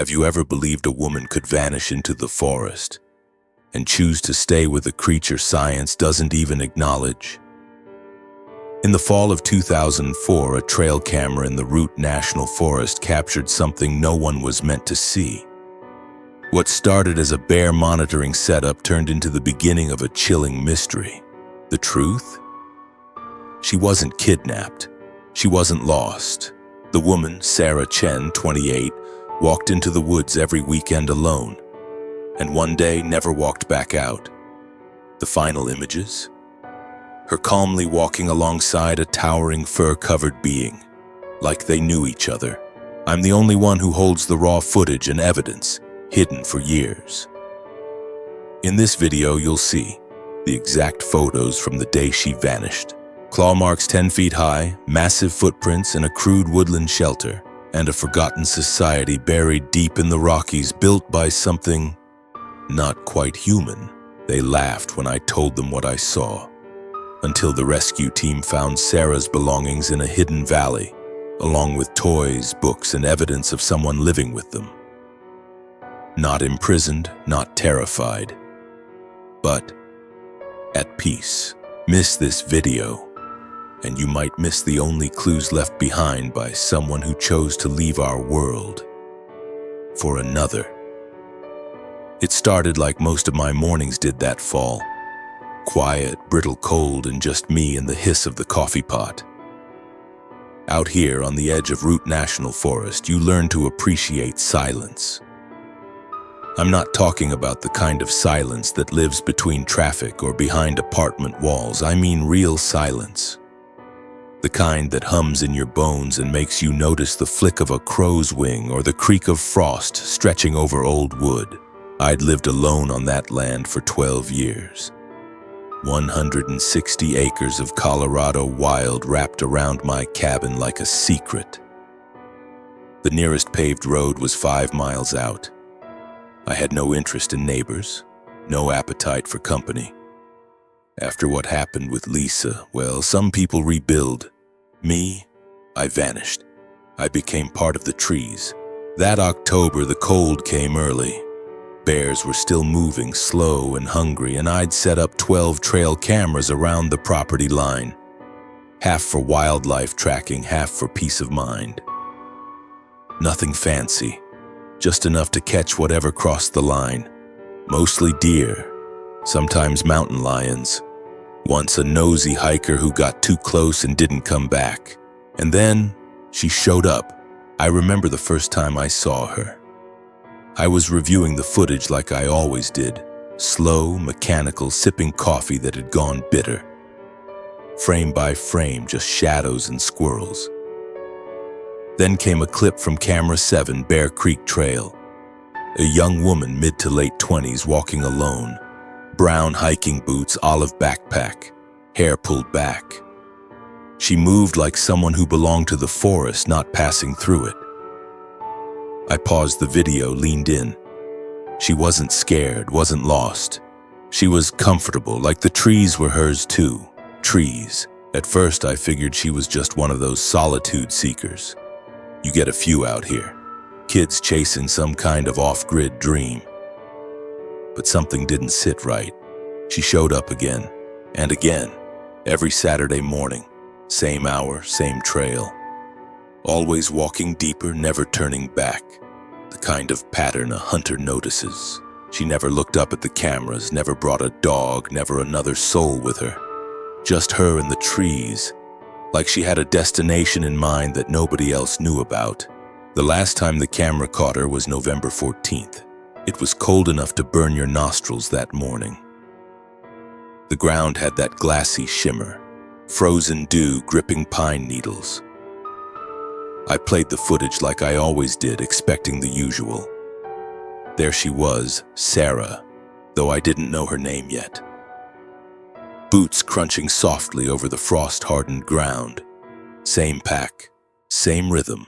Have you ever believed a woman could vanish into the forest and choose to stay with a creature science doesn't even acknowledge? In the fall of 2004, a trail camera in the Root National Forest captured something no one was meant to see. What started as a bear monitoring setup turned into the beginning of a chilling mystery. The truth? She wasn't kidnapped. She wasn't lost. The woman, Sarah Chen, 28, walked into the woods every weekend alone, and one day never walked back out. The final images? Her calmly walking alongside a towering fur-covered being, like they knew each other. I'm the only one who holds the raw footage and evidence, hidden for years. In this video, you'll see the exact photos from the day she vanished. Claw marks 10 feet high, massive footprints in a crude woodland shelter, and a forgotten society buried deep in the Rockies built by something not quite human. They laughed when I told them what I saw, until the rescue team found Sarah's belongings in a hidden valley, along with toys, books, and evidence of someone living with them. Not imprisoned, not terrified, but at peace. Miss this video, and you might miss the only clues left behind by someone who chose to leave our world for another. It started like most of my mornings did that fall. Quiet, brittle cold, and just me and the hiss of the coffee pot. Out here on the edge of Root National Forest, you learn to appreciate silence. I'm not talking about the kind of silence that lives between traffic or behind apartment walls. I mean real silence. The kind that hums in your bones and makes you notice the flick of a crow's wing or the creak of frost stretching over old wood. I'd lived alone on that land for 12 years. 160 acres of Colorado wild wrapped around my cabin like a secret. The nearest paved road was 5 miles out. I had no interest in neighbors, no appetite for company. After what happened with Lisa, well, some people rebuild. Me, I vanished. I became part of the trees. That October, the cold came early. Bears were still moving, slow and hungry, and I'd set up 12 trail cameras around the property line. Half for wildlife tracking, half for peace of mind. Nothing fancy, just enough to catch whatever crossed the line. Mostly deer, sometimes mountain lions. Once a nosy hiker who got too close and didn't come back. And then she showed up. I remember the first time I saw her. I was reviewing the footage like I always did, slow, mechanical, sipping coffee that had gone bitter. Frame by frame, just shadows and squirrels. Then came a clip from Camera 7, Bear Creek Trail. A young woman, mid to late 20s, walking alone. Brown hiking boots, olive backpack, hair pulled back. She moved like someone who belonged to the forest, not passing through it. I paused the video, leaned in. She wasn't scared, wasn't lost. She was comfortable, like the trees were hers too. Trees. At first I figured she was just one of those solitude seekers. You get a few out here. Kids chasing some kind of off-grid dream. But something didn't sit right. She showed up again, and again, every Saturday morning. Same hour, same trail. Always walking deeper, never turning back. The kind of pattern a hunter notices. She never looked up at the cameras, never brought a dog, never another soul with her. Just her and the trees, like she had a destination in mind that nobody else knew about. The last time the camera caught her was November 14th. It was cold enough to burn your nostrils that morning. The ground had that glassy shimmer, frozen dew gripping pine needles. I played the footage like I always did, expecting the usual. There she was, Sarah, though I didn't know her name yet. Boots crunching softly over the frost-hardened ground. Same pack, same rhythm.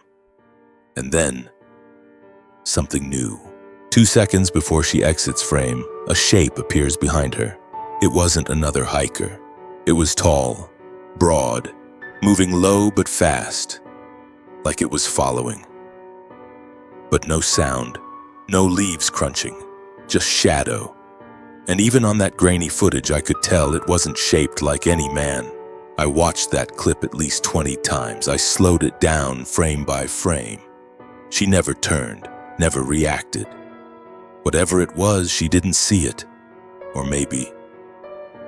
And then, something new. 2 seconds before she exits frame, a shape appears behind her. It wasn't another hiker. It was tall, broad, moving low but fast, like it was following. But no sound, No leaves crunching, just shadow. And even on that grainy footage, I could tell it wasn't shaped like any man. I watched that clip at least 20 times. I slowed it down frame by frame. She never turned, never reacted. Whatever it was, she didn't see it. Or maybe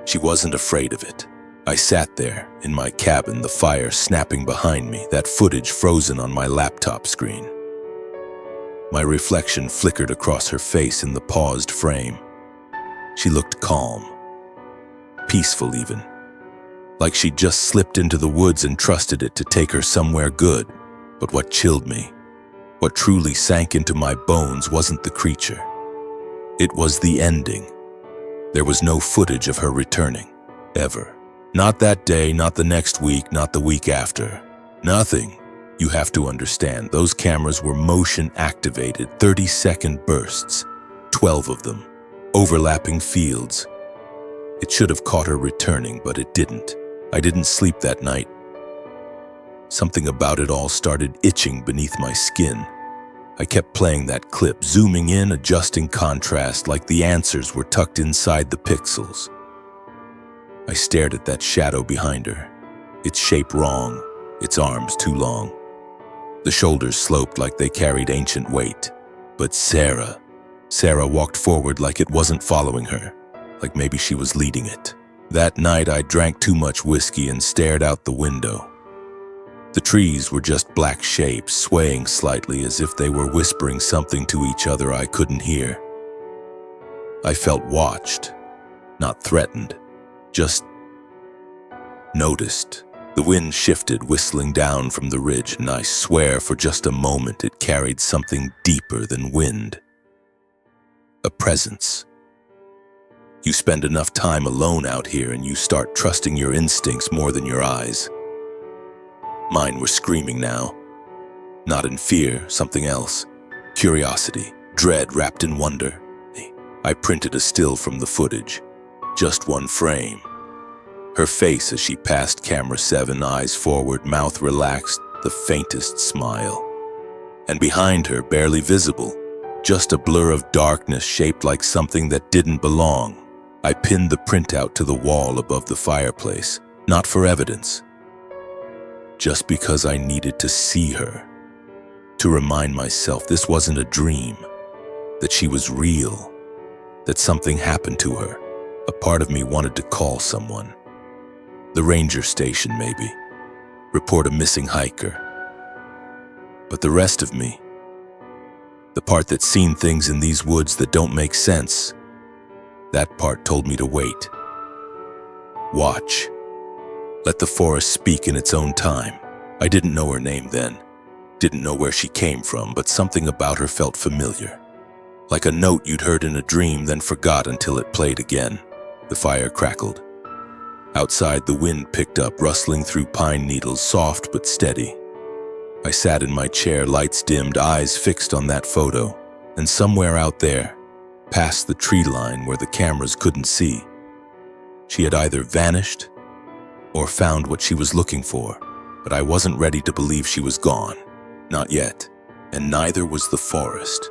she wasn't afraid of it. I sat there in my cabin, the fire snapping behind me, that footage frozen on my laptop screen. My reflection flickered across her face in the paused frame. She looked calm, peaceful even, like she'd just slipped into the woods and trusted it to take her somewhere good. But what chilled me, what truly sank into my bones, wasn't the creature. It was the ending. There was no footage of her returning, ever. Not that day, not the next week, not the week after. Nothing. You have to understand, those cameras were motion-activated, 30-second bursts, 12 of them, overlapping fields. It should have caught her returning, but it didn't. I didn't sleep that night. Something about it all started itching beneath my skin. I kept playing that clip, zooming in, adjusting contrast like the answers were tucked inside the pixels. I stared at that shadow behind her, its shape wrong, its arms too long. The shoulders sloped like they carried ancient weight. But Sarah walked forward like it wasn't following her, like maybe she was leading it. That night I drank too much whiskey and stared out the window. The trees were just black shapes, swaying slightly as if they were whispering something to each other I couldn't hear. I felt watched, not threatened, just noticed. The wind shifted, whistling down from the ridge, and I swear for just a moment it carried something deeper than wind. A presence. You spend enough time alone out here and you start trusting your instincts more than your eyes. Mine were screaming now. Not in fear, something else. Curiosity, dread wrapped in wonder. I printed a still from the footage. Just one frame. Her face as she passed camera 7, eyes forward, mouth relaxed, the faintest smile. And behind her, barely visible, just a blur of darkness shaped like something that didn't belong. I pinned the printout to the wall above the fireplace, not for evidence, just because I needed to see her, to remind myself this wasn't a dream, that she was real, that something happened to her. A part of me wanted to call someone. The ranger station, maybe. Report a missing hiker. But the rest of me, the part that's seen things in these woods that don't make sense, that part told me to wait. Watch. Let the forest speak in its own time. I didn't know her name then, didn't know where she came from, but something about her felt familiar. Like a note you'd heard in a dream, then forgot until it played again. The fire crackled. Outside, the wind picked up, rustling through pine needles, soft but steady. I sat in my chair, lights dimmed, eyes fixed on that photo, and somewhere out there, past the tree line where the cameras couldn't see, she had either vanished or found what she was looking for, but I wasn't ready to believe she was gone. Not yet, and neither was the forest.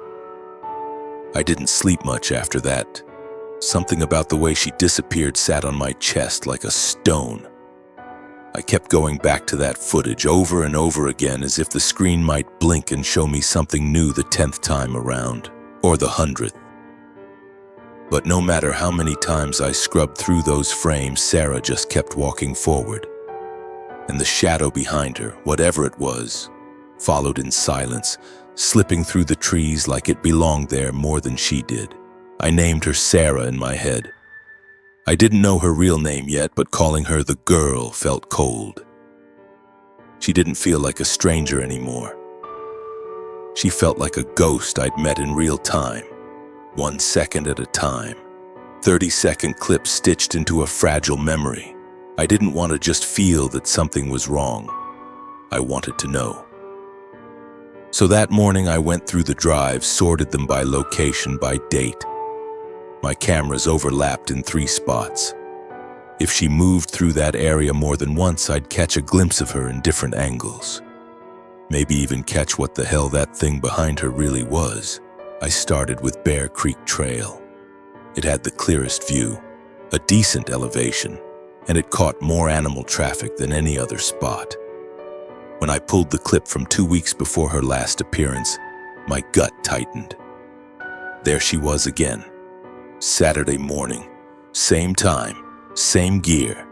I didn't sleep much after that. Something about the way she disappeared sat on my chest like a stone. I kept going back to that footage over and over again, as if the screen might blink and show me something new the 10th time around, or the 100th. But no matter how many times I scrubbed through those frames, Sarah just kept walking forward. And the shadow behind her, whatever it was, followed in silence, slipping through the trees like it belonged there more than she did. I named her Sarah in my head. I didn't know her real name yet, but calling her the girl felt cold. She didn't feel like a stranger anymore. She felt like a ghost I'd met in real time, 1 second at a time, 30-second clips stitched into a fragile memory. I didn't want to just feel that something was wrong. I wanted to know. So that morning I went through the drives, sorted them by location, by date. My cameras overlapped in 3 spots. If she moved through that area more than once, I'd catch a glimpse of her in different angles. Maybe even catch what the hell that thing behind her really was. I started with Bear Creek Trail. It had the clearest view, a decent elevation, and it caught more animal traffic than any other spot. When I pulled the clip from 2 weeks before her last appearance, my gut tightened. There she was again. Saturday morning, same time, same gear.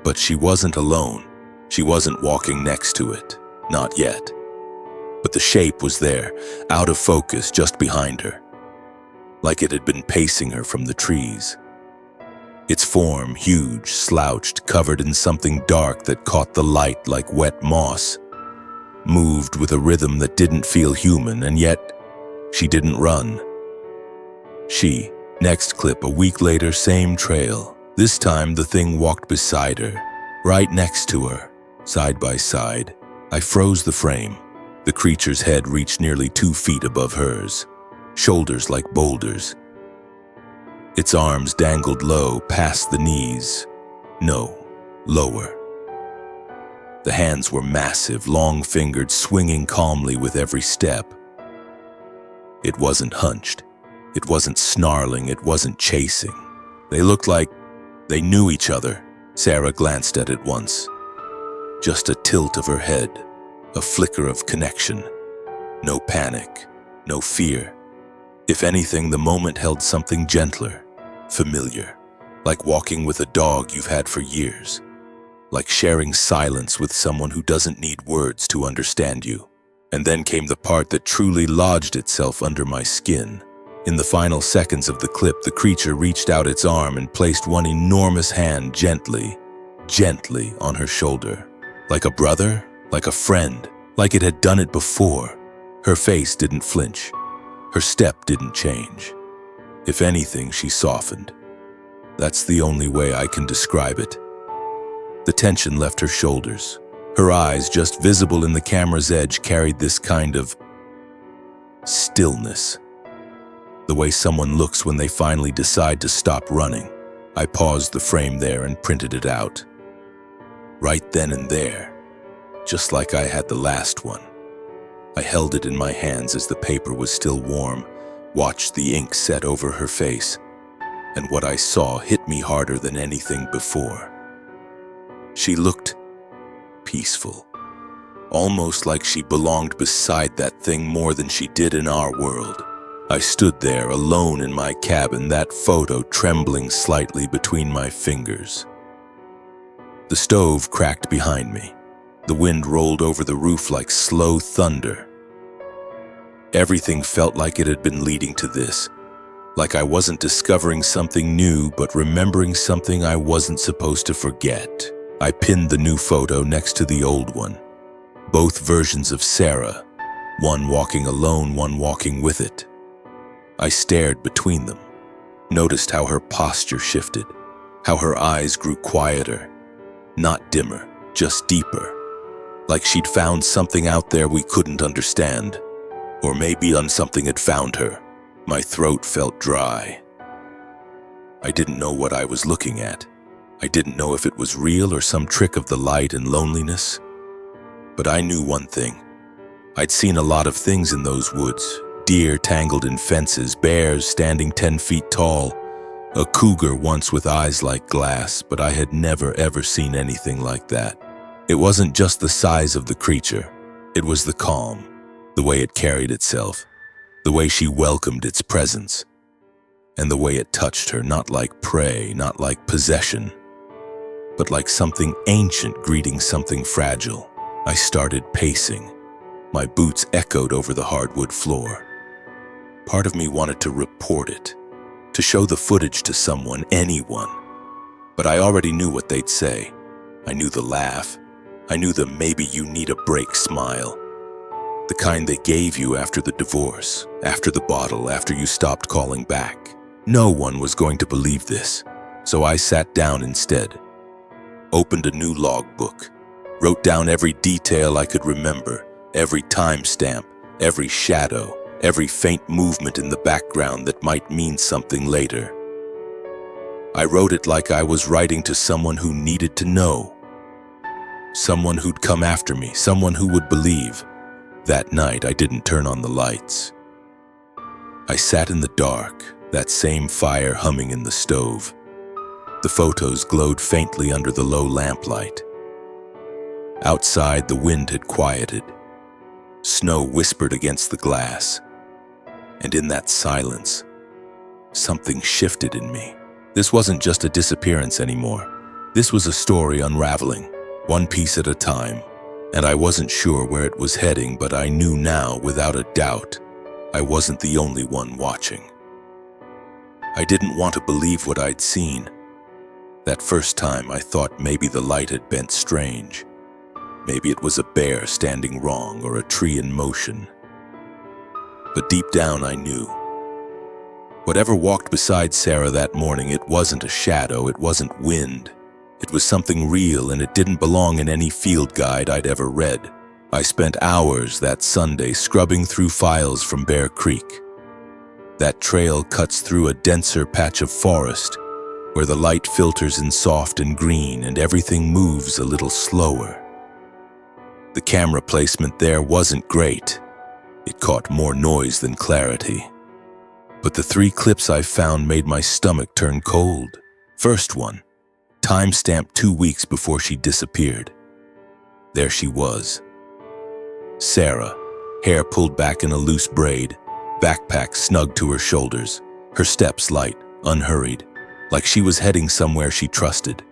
But she wasn't alone. She wasn't walking next to it, not yet. But the shape was there, out of focus just behind her, like it had been pacing her from the trees. Its form, huge, slouched, covered in something dark that caught the light like wet moss, moved with a rhythm that didn't feel human, and yet she didn't run. Next clip, a week later, same trail. This time the thing walked beside her, right next to her, side by side. I froze the frame. The creature's head reached nearly 2 feet above hers, shoulders like boulders. Its arms dangled low past the knees. No, lower. The hands were massive, long-fingered, swinging calmly with every step. It wasn't hunched. It wasn't snarling. It wasn't chasing. They looked like they knew each other. Sarah glanced at it once. Just a tilt of her head, a flicker of connection. No panic, no fear. If anything, the moment held something gentler, familiar, like walking with a dog you've had for years, like sharing silence with someone who doesn't need words to understand you. And then came the part that truly lodged itself under my skin. In the final seconds of the clip, the creature reached out its arm and placed one enormous hand gently on her shoulder. Like a brother, like a friend, like it had done it before. Her face didn't flinch. Her step didn't change. If anything, she softened. That's the only way I can describe it. The tension left her shoulders. Her eyes, just visible in the camera's edge, carried this kind of stillness. The way someone looks when they finally decide to stop running. I paused the frame there and printed it out. Right then and there, just like I had the last one. I held it in my hands as the paper was still warm, watched the ink set over her face, and what I saw hit me harder than anything before. She looked peaceful, almost like she belonged beside that thing more than she did in our world. I stood there alone in my cabin, that photo trembling slightly between my fingers. The stove cracked behind me. The wind rolled over the roof like slow thunder. Everything felt like it had been leading to this, like I wasn't discovering something new, but remembering something I wasn't supposed to forget. I pinned the new photo next to the old one. Both versions of Sarah, one walking alone, one walking with it. I stared between them, noticed how her posture shifted, how her eyes grew quieter, not dimmer, just deeper, like she'd found something out there we couldn't understand, or maybe something had found her. My throat felt dry. I didn't know what I was looking at. I didn't know if it was real or some trick of the light and loneliness. But I knew one thing. I'd seen a lot of things in those woods. Deer tangled in fences, bears standing 10 feet tall, a cougar once with eyes like glass, but I had never ever seen anything like that. It wasn't just the size of the creature, it was the calm, the way it carried itself, the way she welcomed its presence, and the way it touched her, not like prey, not like possession, but like something ancient greeting something fragile. I started pacing. My boots echoed over the hardwood floor. Part of me wanted to report it, to show the footage to someone, anyone. But I already knew what they'd say. I knew the laugh. I knew the maybe you need a break smile. The kind they gave you after the divorce, after the bottle, after you stopped calling back. No one was going to believe this, so I sat down instead. Opened a new logbook, wrote down every detail I could remember, every timestamp, every shadow, every faint movement in the background that might mean something later. I wrote it like I was writing to someone who needed to know. Someone who'd come after me, someone who would believe. That night, I didn't turn on the lights. I sat in the dark, that same fire humming in the stove. The photos glowed faintly under the low lamplight. Outside, the wind had quieted. Snow whispered against the glass. And in that silence, something shifted in me. This wasn't just a disappearance anymore. This was a story unraveling, one piece at a time. And I wasn't sure where it was heading, but I knew now, without a doubt, I wasn't the only one watching. I didn't want to believe what I'd seen. That first time, I thought maybe the light had bent strange. Maybe it was a bear standing wrong or a tree in motion. But deep down, I knew. Whatever walked beside Sarah that morning, it wasn't a shadow, it wasn't wind. It was something real, and it didn't belong in any field guide I'd ever read. I spent hours that Sunday scrubbing through files from Bear Creek. That trail cuts through a denser patch of forest, where the light filters in soft and green and everything moves a little slower. The camera placement there wasn't great. It caught more noise than clarity. But the 3 clips I found made my stomach turn cold. First one, time-stamped 2 weeks before she disappeared. There she was. Sarah, hair pulled back in a loose braid, backpack snug to her shoulders, her steps light, unhurried, like she was heading somewhere she trusted.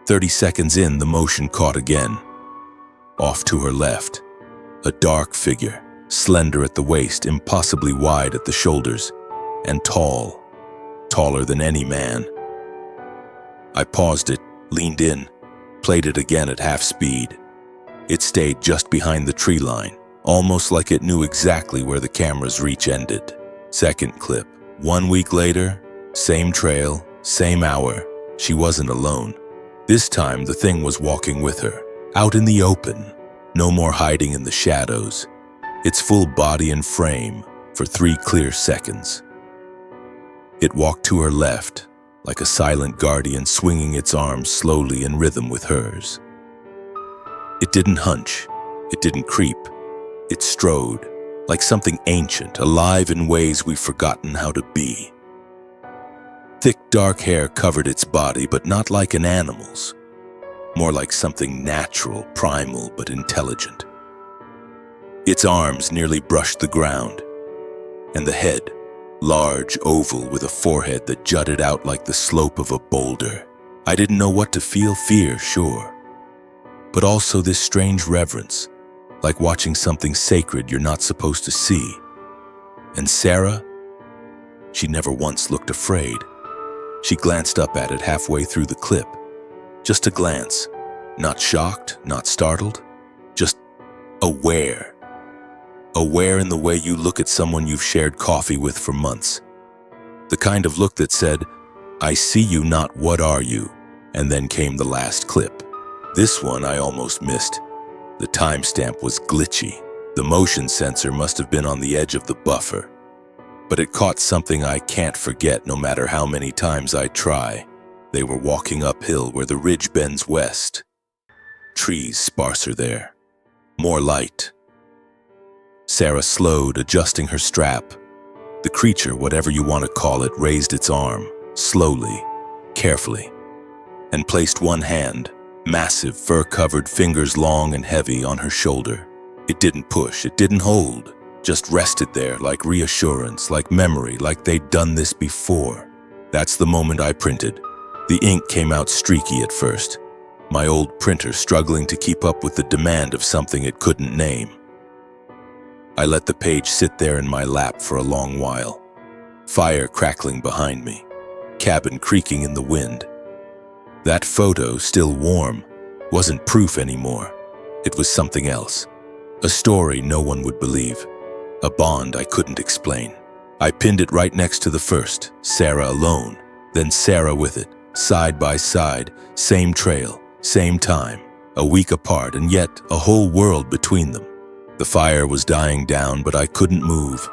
30 seconds in, the motion caught again. Off to her left, a dark figure, slender at the waist, impossibly wide at the shoulders, and tall, taller than any man. I paused it, leaned in, played it again at half speed. It stayed just behind the tree line, almost like it knew exactly where the camera's reach ended. Second clip. 1 week later, same trail, same hour. She wasn't alone. This time, the thing was walking with her, out in the open. No more hiding in the shadows. Its full body and frame for 3 clear seconds. It walked to her left, like a silent guardian swinging its arms slowly in rhythm with hers. It didn't hunch, it didn't creep, it strode, like something ancient, alive in ways we've forgotten how to be. Thick dark hair covered its body, but not like an animal's. More like something natural, primal, but intelligent. Its arms nearly brushed the ground, and the head, large, oval, with a forehead that jutted out like the slope of a boulder. I didn't know what to feel. Fear, sure, but also this strange reverence, like watching something sacred you're not supposed to see. And Sarah, she never once looked afraid. She glanced up at it halfway through the clip. Just a glance, not shocked, not startled, just aware. Aware in the way you look at someone you've shared coffee with for months. The kind of look that said, "I see you, not what are you?" And then came the last clip. This one I almost missed. The timestamp was glitchy. The motion sensor must have been on the edge of the buffer. But it caught something I can't forget no matter how many times I try. They were walking uphill where the ridge bends west. Trees sparser there. More light. Sarah slowed, adjusting her strap. The creature, whatever you want to call it, raised its arm, slowly, carefully, and placed one hand, massive, fur-covered, fingers long and heavy, on her shoulder. It didn't push, it didn't hold, just rested there like reassurance, like memory, like they'd done this before. That's the moment I printed. The ink came out streaky at first, my old printer struggling to keep up with the demand of something it couldn't name. I let the page sit there in my lap for a long while. Fire crackling behind me, cabin creaking in the wind. That photo, still warm, wasn't proof anymore. It was something else. A story no one would believe. A bond I couldn't explain. I pinned it right next to the first, Sarah alone, then Sarah with it, side by side, same trail, same time, a week apart, and yet a whole world between them. The fire was dying down, but I couldn't move,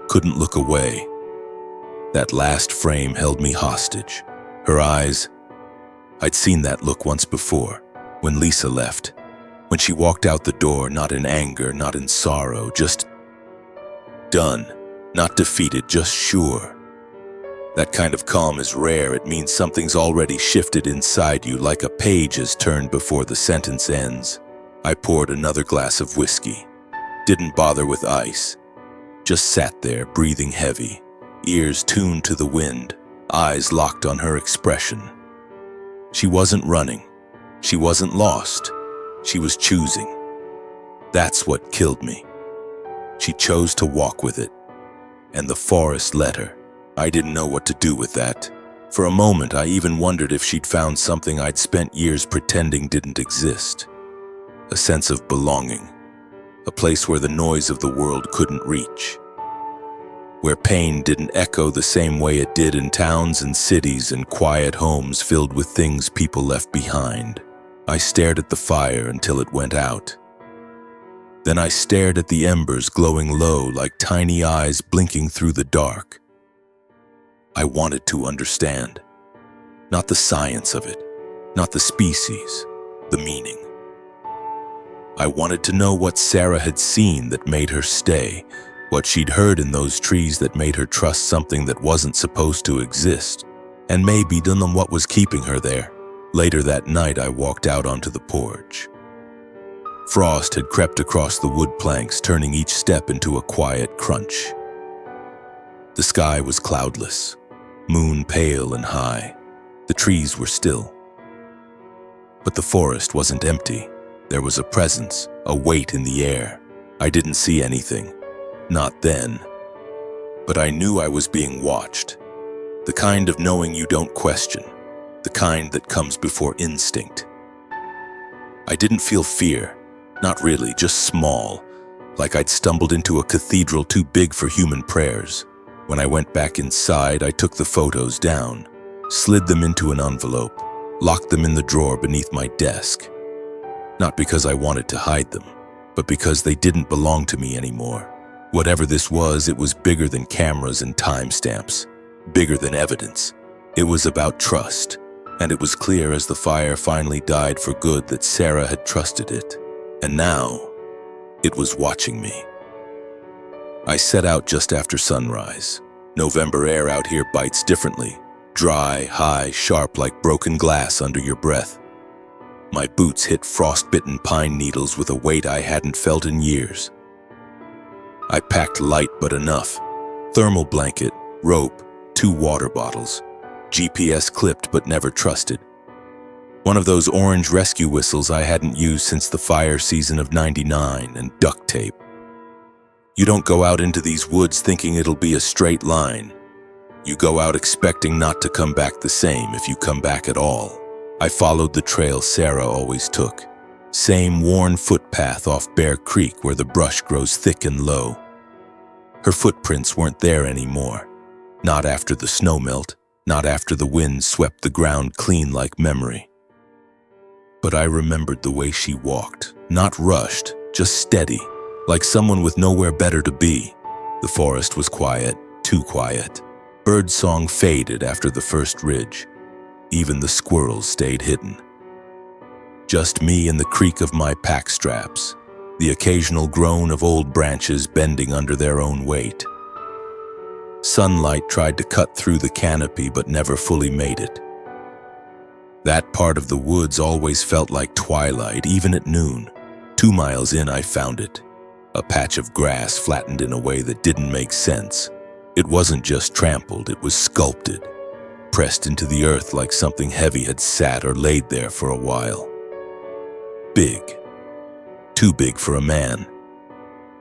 couldn't look away. That last frame held me hostage. Her eyes, I'd seen that look once before, when Lisa left. When she walked out the door, not in anger, not in sorrow, just done. Not defeated, just sure. That kind of calm is rare. It means something's already shifted inside you, like a page has turned before the sentence ends. I poured another glass of whiskey. Didn't bother with ice. Just sat there, breathing heavy, ears tuned to the wind, eyes locked on her expression. She wasn't running. She wasn't lost. She was choosing. That's what killed me. She chose to walk with it, and the forest let her. I didn't know what to do with that. For a moment, I even wondered if she'd found something I'd spent years pretending didn't exist. A sense of belonging. A place where the noise of the world couldn't reach. Where pain didn't echo the same way it did in towns and cities and quiet homes filled with things people left behind. I stared at the fire until it went out. Then I stared at the embers glowing low like tiny eyes blinking through the dark. I wanted to understand. Not the science of it, not the species, the meaning. I wanted to know what Sarah had seen that made her stay, what she'd heard in those trees that made her trust something that wasn't supposed to exist, and maybe done what was keeping her there. Later that night, I walked out onto the porch. Frost had crept across the wood planks, turning each step into a quiet crunch. The sky was cloudless, moon pale and high. The trees were still. But the forest wasn't empty. There was a presence, a weight in the air. I didn't see anything. Not then. But I knew I was being watched. The kind of knowing you don't question. The kind that comes before instinct. I didn't feel fear. Not really, just small. Like I'd stumbled into a cathedral too big for human prayers. When I went back inside, I took the photos down, slid them into an envelope, locked them in the drawer beneath my desk. Not because I wanted to hide them, but because they didn't belong to me anymore. Whatever this was, it was bigger than cameras and timestamps, bigger than evidence. It was about trust, and it was clear as the fire finally died for good that Sarah had trusted it. And now, it was watching me. I set out just after sunrise. November air out here bites differently. Dry, high, sharp like broken glass under your breath. My boots hit frost-bitten pine needles with a weight I hadn't felt in years. I packed light but enough. Thermal blanket, rope, 2 water bottles. GPS clipped but never trusted. One of those orange rescue whistles I hadn't used since the fire season of '99, and duct tape. You don't go out into these woods thinking it'll be a straight line. You go out expecting not to come back the same if you come back at all. I followed the trail Sarah always took. Same worn footpath off Bear Creek where the brush grows thick and low. Her footprints weren't there anymore. Not after the snow melt, not after the wind swept the ground clean like memory. But I remembered the way she walked, not rushed, just steady, like someone with nowhere better to be. The forest was quiet, too quiet. Birdsong faded after the first ridge. Even the squirrels stayed hidden. Just me and the creak of my pack straps, the occasional groan of old branches bending under their own weight. Sunlight tried to cut through the canopy but never fully made it. That part of the woods always felt like twilight, even at noon. 2 miles in, I found it. A patch of grass flattened in a way that didn't make sense. It wasn't just trampled, it was sculpted, pressed into the earth like something heavy had sat or laid there for a while. Big. Too big for a man.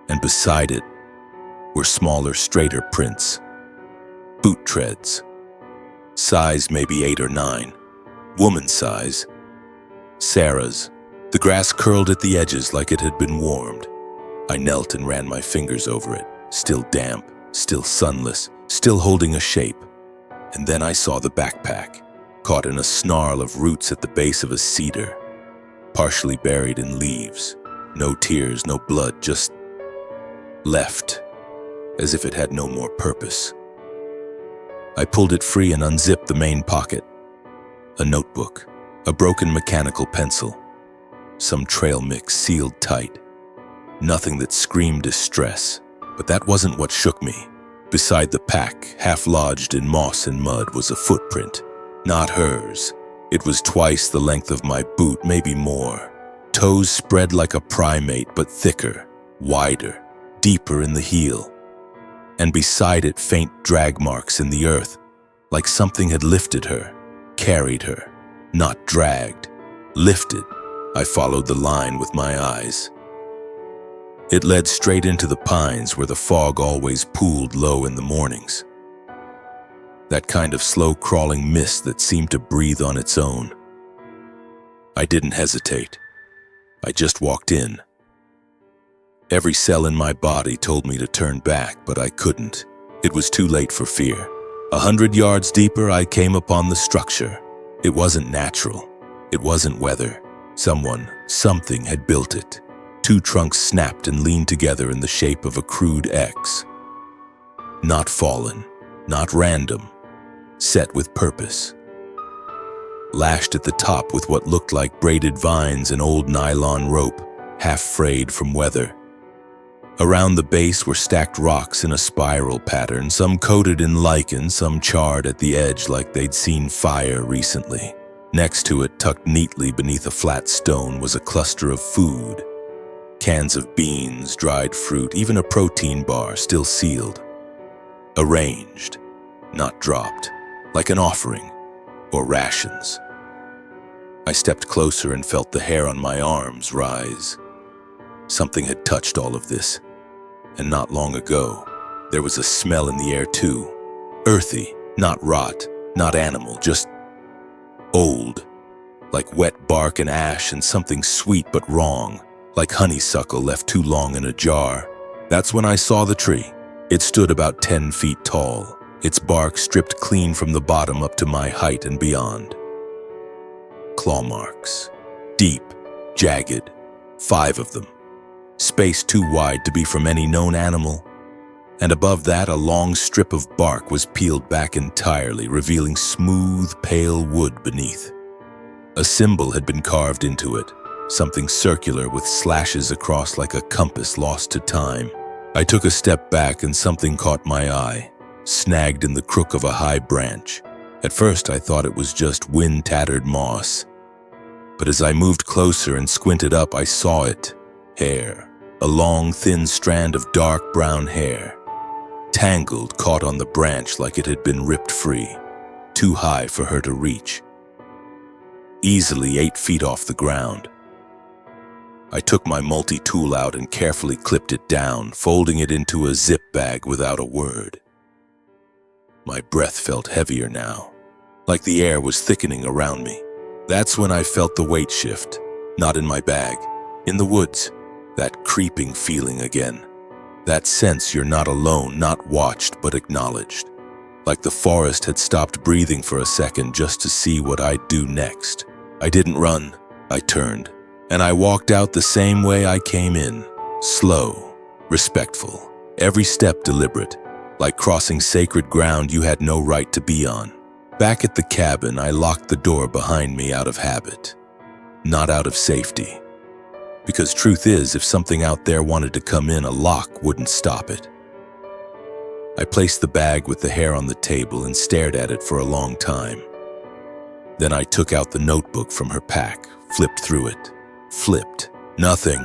And beside it were smaller, straighter prints. Boot treads. Size maybe 8 or 9. Woman size. Sarah's. The grass curled at the edges like it had been warmed. I knelt and ran my fingers over it, still damp, still sunless, still holding a shape. And then I saw the backpack, caught in a snarl of roots at the base of a cedar, partially buried in leaves. No tears, no blood, just left, as if it had no more purpose. I pulled it free and unzipped the main pocket. A notebook, a broken mechanical pencil, some trail mix sealed tight. Nothing that screamed distress, but that wasn't what shook me. Beside the pack, half lodged in moss and mud, was a footprint. Not hers. It was twice the length of my boot, maybe more. Toes spread like a primate, but thicker, wider, deeper in the heel. And beside it, faint drag marks in the earth, like something had lifted her, carried her, not dragged, lifted. I followed the line with my eyes. It led straight into the pines where the fog always pooled low in the mornings. That kind of slow-crawling mist that seemed to breathe on its own. I didn't hesitate. I just walked in. Every cell in my body told me to turn back, but I couldn't. It was too late for fear. 100 yards deeper, I came upon the structure. It wasn't natural. It wasn't weather. Something had built it. Two trunks snapped and leaned together in the shape of a crude X. Not fallen, not random, set with purpose. Lashed at the top with what looked like braided vines and old nylon rope, half frayed from weather. Around the base were stacked rocks in a spiral pattern, some coated in lichen, some charred at the edge like they'd seen fire recently. Next to it, tucked neatly beneath a flat stone, was a cluster of food. Cans of beans, dried fruit, even a protein bar still sealed. Arranged, not dropped, like an offering or rations. I stepped closer and felt the hair on my arms rise. Something had touched all of this, and not long ago. There was a smell in the air too. Earthy, not rot, not animal, just old. Like wet bark and ash, and something sweet but wrong, like honeysuckle left too long in a jar. That's when I saw the tree. It stood about 10 feet tall, its bark stripped clean from the bottom up to my height and beyond. Claw marks, deep, jagged, 5 of them. Space too wide to be from any known animal. And above that, a long strip of bark was peeled back entirely, revealing smooth, pale wood beneath. A symbol had been carved into it, something circular with slashes across like a compass lost to time. I took a step back and something caught my eye, snagged in the crook of a high branch. At first, I thought it was just wind-tattered moss. But as I moved closer and squinted up, I saw it. Hair. A long, thin strand of dark brown hair. Tangled, caught on the branch like it had been ripped free. Too high for her to reach. Easily 8 feet off the ground. I took my multi-tool out and carefully clipped it down, folding it into a zip bag without a word. My breath felt heavier now, like the air was thickening around me. That's when I felt the weight shift, not in my bag, in the woods. That creeping feeling again. That sense you're not alone, not watched, but acknowledged. Like the forest had stopped breathing for a second just to see what I'd do next. I didn't run. I turned. And I walked out the same way I came in. Slow, respectful, every step deliberate. Like crossing sacred ground you had no right to be on. Back at the cabin, I locked the door behind me out of habit. Not out of safety. Because truth is, if something out there wanted to come in, a lock wouldn't stop it. I placed the bag with the hair on the table and stared at it for a long time. Then I took out the notebook from her pack, flipped through it. Flipped. Nothing.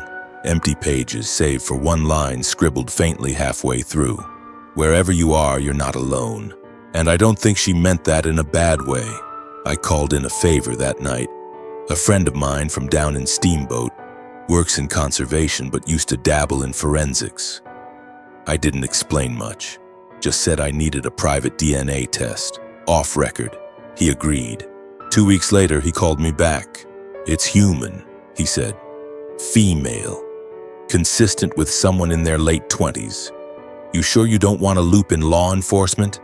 Empty pages, save for one line scribbled faintly halfway through. Wherever you are, you're not alone. And I don't think she meant that in a bad way. I called in a favor that night. A friend of mine from down in Steamboat works in conservation but used to dabble in forensics. I didn't explain much, just said I needed a private DNA test, off record. He agreed. 2 weeks later, he called me back. It's human, he said. Female. Consistent with someone in their late 20s. You sure you don't want to loop in law enforcement?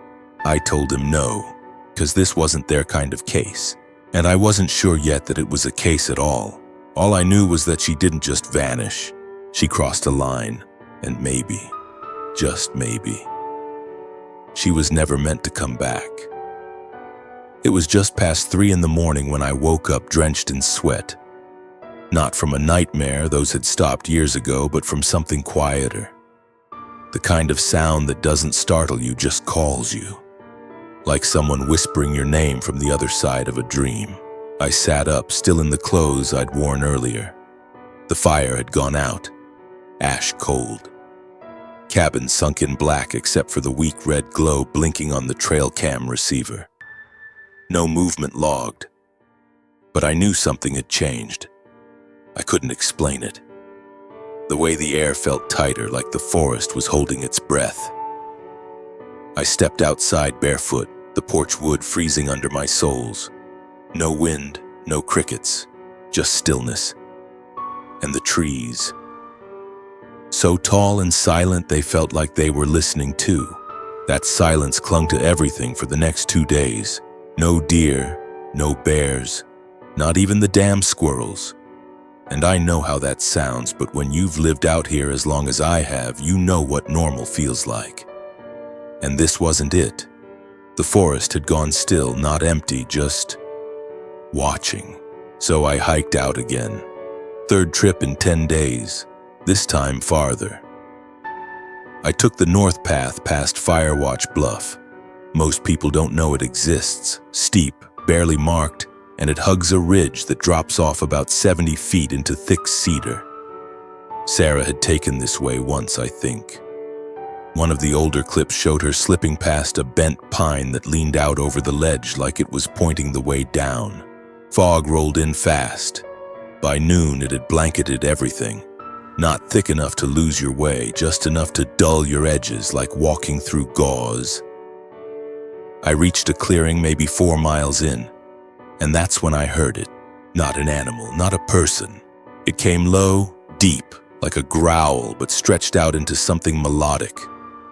I told him no, because this wasn't their kind of case. And I wasn't sure yet that it was a case at all. All I knew was that she didn't just vanish. She crossed a line, and maybe, just maybe, she was never meant to come back. It was just past 3 in the morning when I woke up drenched in sweat. Not from a nightmare, those had stopped years ago, but from something quieter. The kind of sound that doesn't startle you, just calls you. Like someone whispering your name from the other side of a dream. I sat up, still in the clothes I'd worn earlier. The fire had gone out, ash cold. Cabin sunk in black except for the weak red glow blinking on the trail cam receiver. No movement logged. But I knew something had changed. I couldn't explain it. The way the air felt tighter, like the forest was holding its breath. I stepped outside barefoot, the porch wood freezing under my soles. No wind, no crickets, just stillness. And the trees. So tall and silent they felt like they were listening too. That silence clung to everything for the next 2 days. No deer, no bears, not even the damn squirrels. And I know how that sounds, but when you've lived out here as long as I have, you know what normal feels like. And this wasn't it. The forest had gone still, not empty, just watching. So I hiked out again. 3rd trip in 10 days, this time farther. I took the north path past Firewatch Bluff. Most people don't know it exists. Steep, barely marked, and it hugs a ridge that drops off about 70 feet into thick cedar. Sarah had taken this way once, I think. One of the older clips showed her slipping past a bent pine that leaned out over the ledge like it was pointing the way down. Fog rolled in fast. By noon, it had blanketed everything. Not thick enough to lose your way, just enough to dull your edges like walking through gauze. I reached a clearing maybe 4 miles in, and that's when I heard it. Not an animal, not a person. It came low, deep, like a growl, but stretched out into something melodic.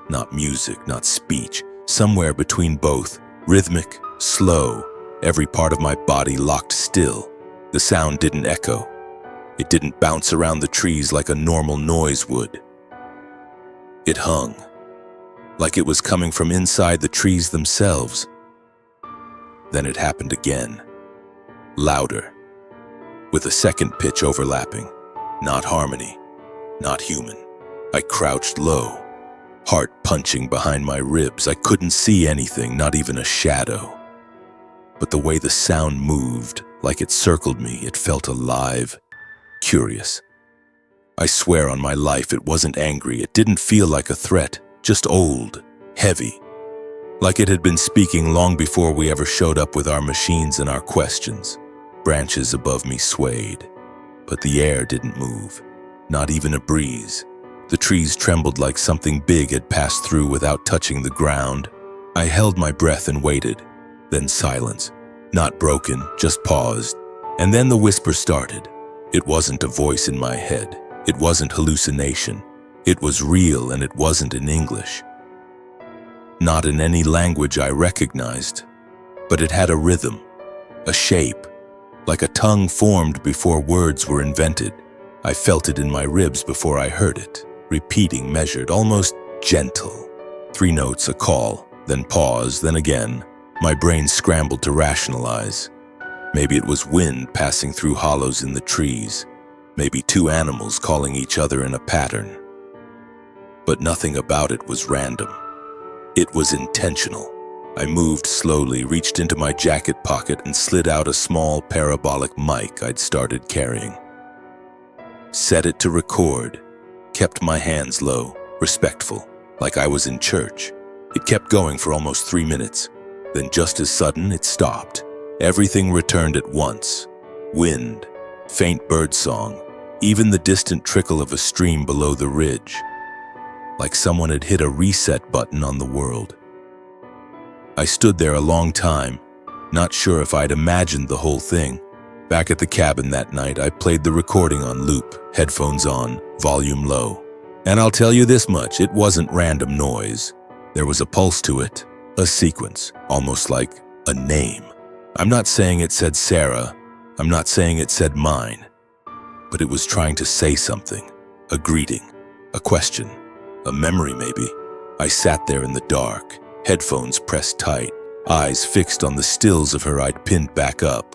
Not music, not speech, somewhere between both, rhythmic, slow, every part of my body locked still. The sound didn't echo. It didn't bounce around the trees like a normal noise would. It hung, like it was coming from inside the trees themselves. Then it happened again, louder, with a second pitch overlapping. Not harmony, not human. I crouched low, heart punching behind my ribs. I couldn't see anything, not even a shadow. But the way the sound moved, like it circled me, it felt alive, curious. I swear on my life it wasn't angry. It didn't feel like a threat, just old, heavy. Like it had been speaking long before we ever showed up with our machines and our questions. Branches above me swayed, but the air didn't move, not even a breeze. The trees trembled like something big had passed through without touching the ground. I held my breath and waited, then silence. Not broken, just paused. And then the whisper started. It wasn't a voice in my head. It wasn't hallucination. It was real, and it wasn't in English. Not in any language I recognized, but it had a rhythm, a shape, like a tongue formed before words were invented. I felt it in my ribs before I heard it, repeating, measured, almost gentle. 3 notes, a call, then pause, then again. My brain scrambled to rationalize. Maybe it was wind passing through hollows in the trees. Maybe 2 animals calling each other in a pattern. But nothing about it was random. It was intentional. I moved slowly, reached into my jacket pocket, and slid out a small parabolic mic I'd started carrying. Set it to record, kept my hands low, respectful, like I was in church. It kept going for almost 3 minutes. Then just as sudden, it stopped. Everything returned at once. Wind, faint birdsong, even the distant trickle of a stream below the ridge. Like someone had hit a reset button on the world. I stood there a long time, not sure if I'd imagined the whole thing. Back at the cabin that night, I played the recording on loop, headphones on, volume low. And I'll tell you this much, it wasn't random noise. There was a pulse to it, a sequence, almost like a name. I'm not saying it said Sarah, I'm not saying it said mine, but it was trying to say something, a greeting, a question, a memory maybe. I sat there in the dark, headphones pressed tight, eyes fixed on the stills of her I'd pinned back up.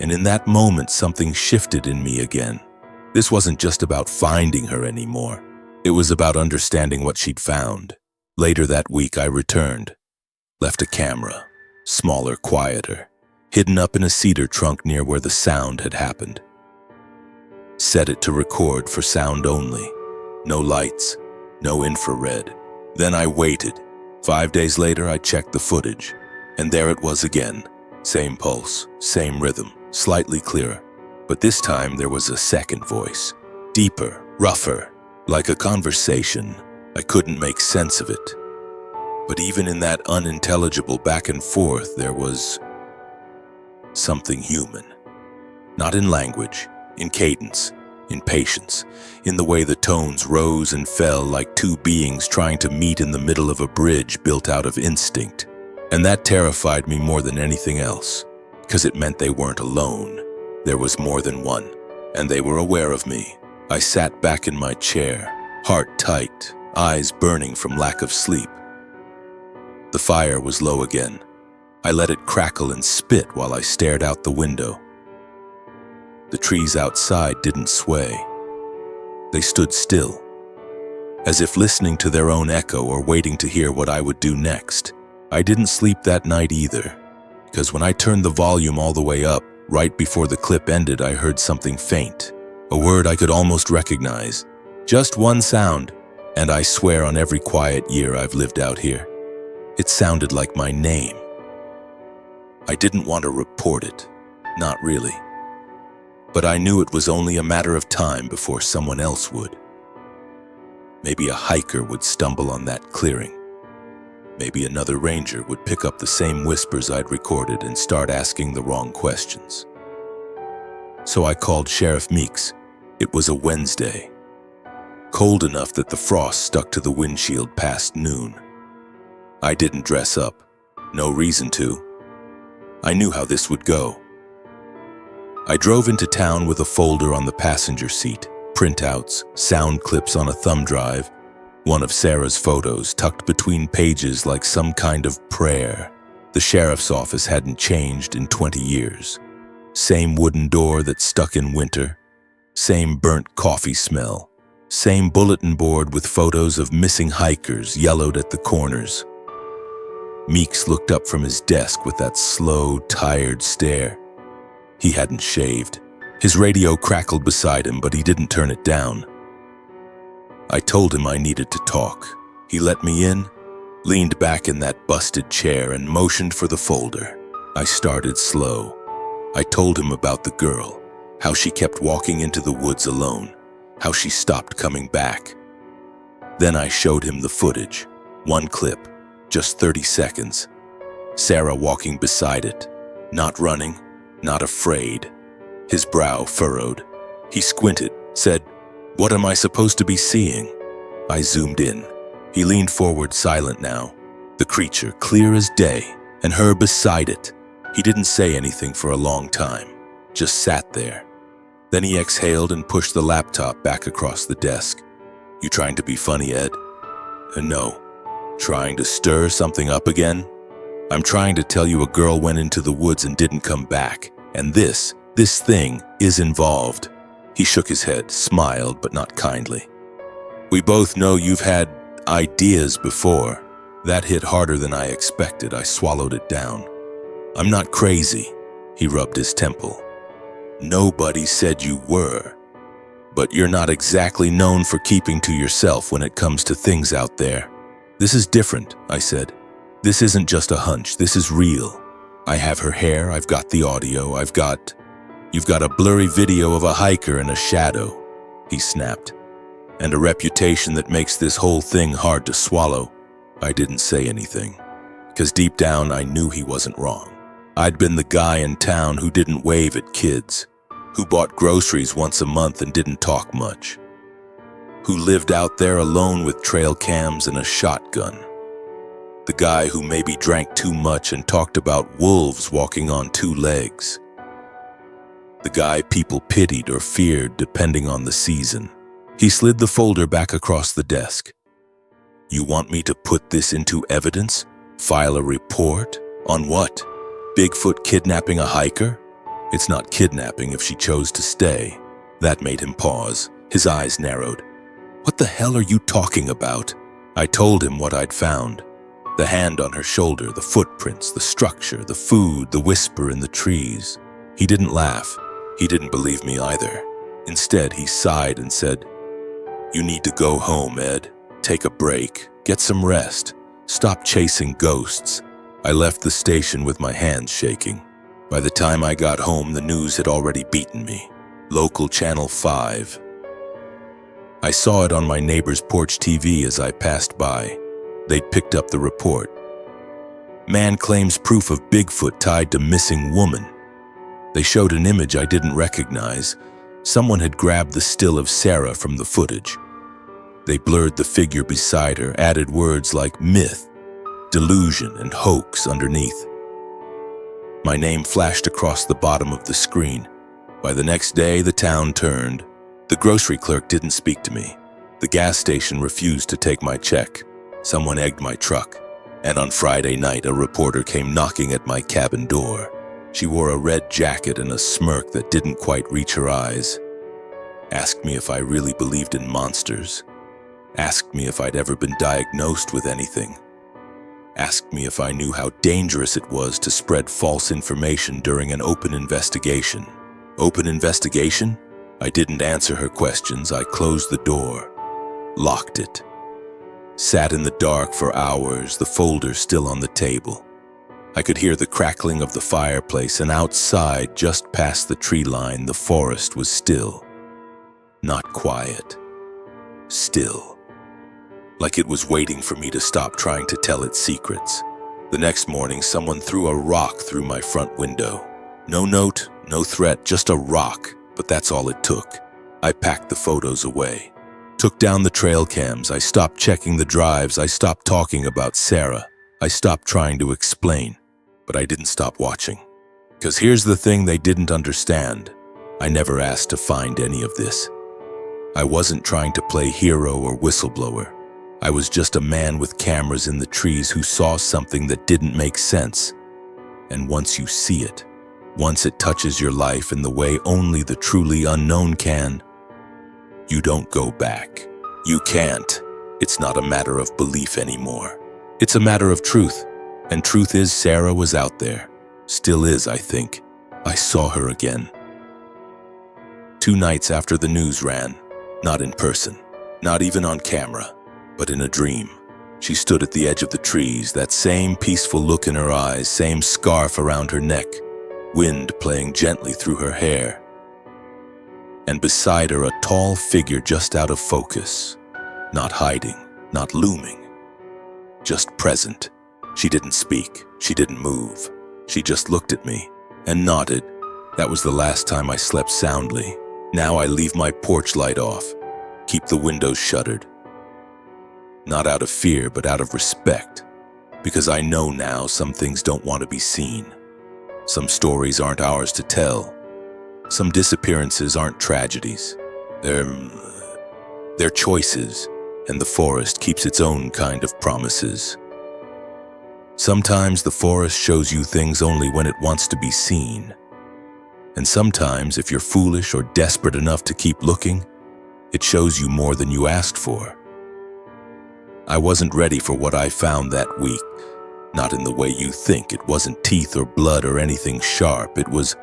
And in that moment, something shifted in me again. This wasn't just about finding her anymore. It was about understanding what she'd found. Later that week, I returned, left a camera, smaller, quieter, hidden up in a cedar trunk near where the sound had happened. Set it to record for sound only. No lights, no infrared. Then I waited. 5 days later, I checked the footage, and there it was again. Same pulse, same rhythm, slightly clearer. But this time there was a second voice, deeper, rougher, like a conversation. I couldn't make sense of it. But even in that unintelligible back and forth, there was something human. Not in language, in cadence, in patience, in the way the tones rose and fell like two beings trying to meet in the middle of a bridge built out of instinct. And that terrified me more than anything else, because it meant they weren't alone. There was more than one, and they were aware of me. I sat back in my chair, heart tight, eyes burning from lack of sleep. The fire was low again. I let it crackle and spit while I stared out the window. The trees outside didn't sway. They stood still, as if listening to their own echo or waiting to hear what I would do next. I didn't sleep that night either, because when I turned the volume all the way up, right before the clip ended, I heard something faint, a word I could almost recognize. Just one sound, and I swear on every quiet year I've lived out here, it sounded like my name. I didn't want to report it, not really. But I knew it was only a matter of time before someone else would. Maybe a hiker would stumble on that clearing. Maybe another ranger would pick up the same whispers I'd recorded and start asking the wrong questions. So I called Sheriff Meeks. It was a Wednesday. Cold enough that the frost stuck to the windshield past noon. I didn't dress up. No reason to. I knew how this would go. I drove into town with a folder on the passenger seat, printouts, sound clips on a thumb drive, one of Sarah's photos tucked between pages like some kind of prayer. The sheriff's office hadn't changed in 20 years. Same wooden door that stuck in winter. Same burnt coffee smell. Same bulletin board with photos of missing hikers yellowed at the corners. Meeks looked up from his desk with that slow, tired stare. He hadn't shaved. His radio crackled beside him, but he didn't turn it down. I told him I needed to talk. He let me in, leaned back in that busted chair, and motioned for the folder. I started slow. I told him about the girl, how she kept walking into the woods alone, how she stopped coming back. Then I showed him the footage, one clip, just 30 seconds. Sarah walking beside it, not running, not afraid. His brow furrowed. He squinted, said, "What am I supposed to be seeing?" I zoomed in. He leaned forward, silent now. The creature, clear as day, and her beside it. He didn't say anything for a long time, just sat there. Then he exhaled and pushed the laptop back across the desk. "You trying to be funny, Ed?" "No." "Trying to stir something up again?" "I'm trying to tell you a girl went into the woods and didn't come back, and this thing is involved." He shook his head, smiled, but not kindly. "We both know you've had ideas before." That hit harder than I expected. I swallowed it down. "I'm not crazy." He rubbed his temple. "Nobody said you were. But you're not exactly known for keeping to yourself when it comes to things out there." "This is different," I said. "This isn't just a hunch, this is real. I have her hair, I've got the audio, You've got a blurry video of a hiker in a shadow," he snapped, "and a reputation that makes this whole thing hard to swallow." I didn't say anything, because deep down I knew he wasn't wrong. I'd been the guy in town who didn't wave at kids, who bought groceries once a month and didn't talk much, who lived out there alone with trail cams and a shotgun. The guy who maybe drank too much and talked about wolves walking on two legs. The guy people pitied or feared depending on the season. He slid the folder back across the desk. "You want me to put this into evidence? File a report? On what? Bigfoot kidnapping a hiker?" "It's not kidnapping if she chose to stay." That made him pause. His eyes narrowed. "What the hell are you talking about?" I told him what I'd found. The hand on her shoulder, the footprints, the structure, the food, the whisper in the trees. He didn't laugh. He didn't believe me either. Instead, he sighed and said, "You need to go home, Ed. Take a break. Get some rest. Stop chasing ghosts." I left the station with my hands shaking. By the time I got home, the news had already beaten me. Local Channel 5. I saw it on my neighbor's porch TV as I passed by. They'd picked up the report. Man claims proof of Bigfoot tied to missing woman. They showed an image I didn't recognize. Someone had grabbed the still of Sarah from the footage. They blurred the figure beside her, added words like myth, delusion, and hoax underneath. My name flashed across the bottom of the screen. By the next day, the town turned. The grocery clerk didn't speak to me. The gas station refused to take my check. Someone egged my truck. And on Friday night, a reporter came knocking at my cabin door. She wore a red jacket and a smirk that didn't quite reach her eyes. Asked me if I really believed in monsters. Asked me if I'd ever been diagnosed with anything. Asked me if I knew how dangerous it was to spread false information during an open investigation. Open investigation? I didn't answer her questions. I closed the door, locked it. Sat in the dark for hours, the folder still on the table. I could hear the crackling of the fireplace, and outside, just past the tree line, the forest was still. Not quiet. Still. Like it was waiting for me to stop trying to tell its secrets. The next morning, someone threw a rock through my front window. No note, no threat, just a rock, but that's all it took. I packed the photos away. Took down the trail cams. I stopped checking the drives. I stopped talking about Sarah. I stopped trying to explain, but I didn't stop watching. Because here's the thing they didn't understand. I never asked to find any of this. I wasn't trying to play hero or whistleblower. I was just a man with cameras in the trees who saw something that didn't make sense. And once you see it, once it touches your life in the way only the truly unknown can, you don't go back. You can't. It's not a matter of belief anymore. It's a matter of truth. And truth is, Sarah was out there. Still is, I think. I saw her again. 2 nights after the news ran, not in person, not even on camera, but in a dream. She stood at the edge of the trees, that same peaceful look in her eyes, same scarf around her neck, wind playing gently through her hair. And beside her, a tall figure just out of focus, not hiding, not looming, just present. She didn't speak, she didn't move. She just looked at me and nodded. That was the last time I slept soundly. Now I leave my porch light off, keep the windows shuttered. Not out of fear, but out of respect. Because I know now some things don't want to be seen. Some stories aren't ours to tell. Some disappearances aren't tragedies. They're choices, and the forest keeps its own kind of promises. Sometimes the forest shows you things only when it wants to be seen. And sometimes, if you're foolish or desperate enough to keep looking, it shows you more than you asked for. I wasn't ready for what I found that week. Not in the way you think. It wasn't teeth or blood or anything sharp. It was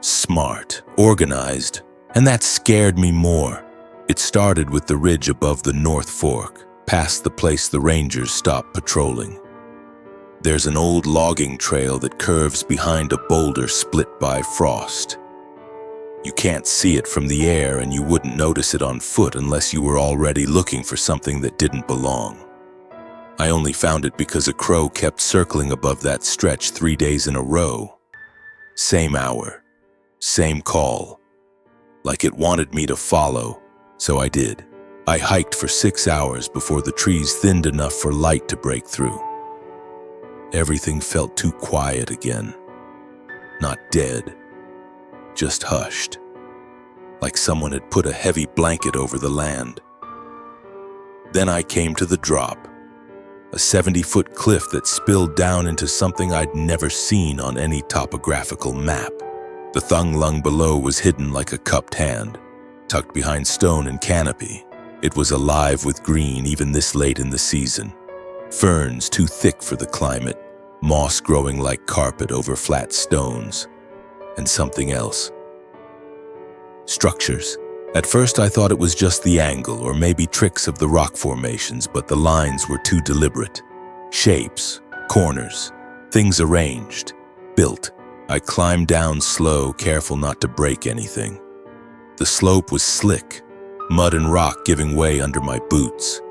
smart, organized, and that scared me more. It started with the ridge above the North Fork, past the place the rangers stopped patrolling. There's an old logging trail that curves behind a boulder split by frost. You can't see it from the air, and you wouldn't notice it on foot unless you were already looking for something that didn't belong. I only found it because a crow kept circling above that stretch 3 days in a row. Same hour, same call. Like it wanted me to follow, so I did. I hiked for 6 hours before the trees thinned enough for light to break through. Everything felt too quiet again. Not dead, just hushed. Like someone had put a heavy blanket over the land. Then I came to the drop. A 70-foot cliff that spilled down into something I'd never seen on any topographical map. The thung lung below was hidden like a cupped hand, tucked behind stone and canopy. It was alive with green even this late in the season. Ferns too thick for the climate, moss growing like carpet over flat stones, and something else. Structures. At first I thought it was just the angle or maybe tricks of the rock formations, but the lines were too deliberate. Shapes, corners, things arranged, built. I climbed down slow, careful not to break anything. The slope was slick, mud and rock giving way under my boots.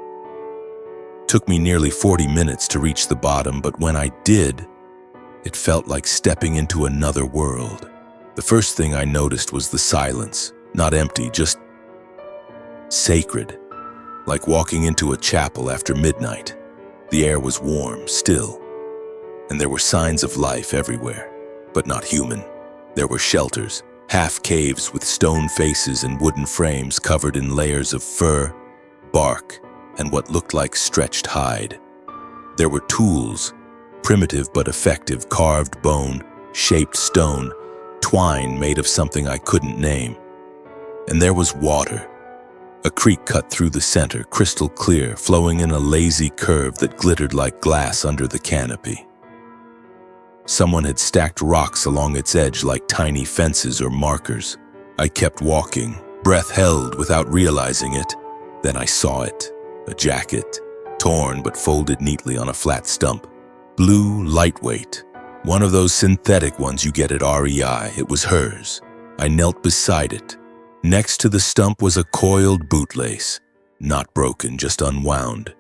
Took me nearly 40 minutes to reach the bottom, but when I did, it felt like stepping into another world. The first thing I noticed was the silence. Not empty, just sacred, like walking into a chapel after midnight. The air was warm, still, and there were signs of life everywhere, but not human. There were shelters, half caves with stone faces and wooden frames covered in layers of fur, bark, and what looked like stretched hide. There were tools, primitive but effective, carved bone, shaped stone, twine made of something I couldn't name. And there was water. A creek cut through the center, crystal clear, flowing in a lazy curve that glittered like glass under the canopy. Someone had stacked rocks along its edge like tiny fences or markers. I kept walking, breath held without realizing it. Then I saw it, a jacket, torn but folded neatly on a flat stump. Blue, lightweight, one of those synthetic ones you get at REI. It was hers. I knelt beside it. Next to the stump was a coiled bootlace, not broken, just unwound,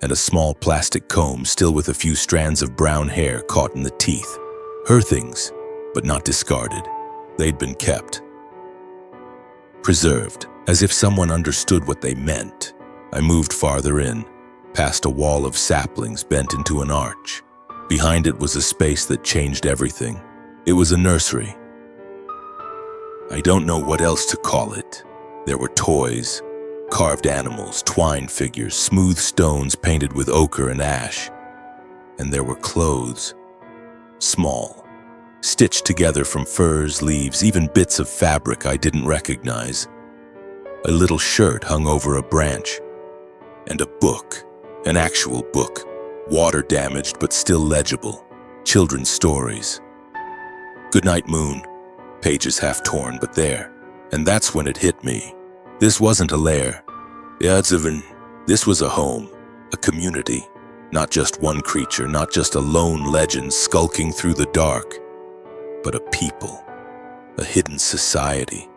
and a small plastic comb still with a few strands of brown hair caught in the teeth. Her things, but not discarded. They'd been kept. Preserved, as if someone understood what they meant. I moved farther in, past a wall of saplings bent into an arch. Behind it was a space that changed everything. It was a nursery. I don't know what else to call it. There were toys, carved animals, twine figures, smooth stones painted with ochre and ash. And there were clothes, small, stitched together from furs, leaves, even bits of fabric I didn't recognize. A little shirt hung over a branch, and a book, an actual book, water damaged but still legible, children's stories. Goodnight Moon. Pages half torn, but there. And that's when it hit me. This wasn't a lair. This was a home, a community. Not just one creature, not just a lone legend skulking through the dark, but a people, a hidden society,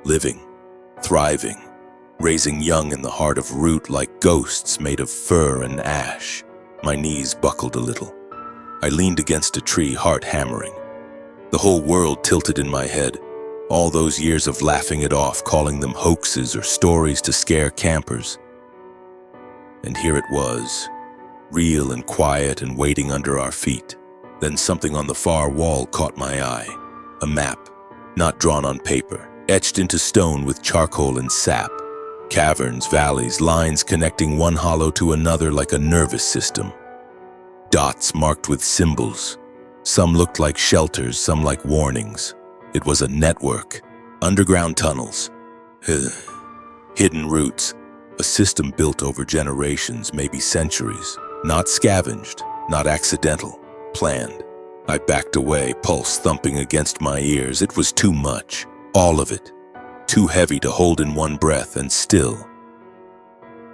living, thriving, raising young in the heart of root like ghosts made of fur and ash. My knees buckled a little. I leaned against a tree, heart hammering. The whole world tilted in my head, all those years of laughing it off, calling them hoaxes or stories to scare campers. And here it was, real and quiet and waiting under our feet. Then something on the far wall caught my eye. A map, not drawn on paper, etched into stone with charcoal and sap. Caverns, valleys, lines connecting one hollow to another like a nervous system. Dots marked with symbols. Some looked like shelters, some like warnings. It was a network, underground tunnels, hidden routes, a system built over generations, maybe centuries. Not scavenged, not accidental, planned. I backed away, pulse thumping against my ears. It was too much, all of it. Too heavy to hold in one breath, and still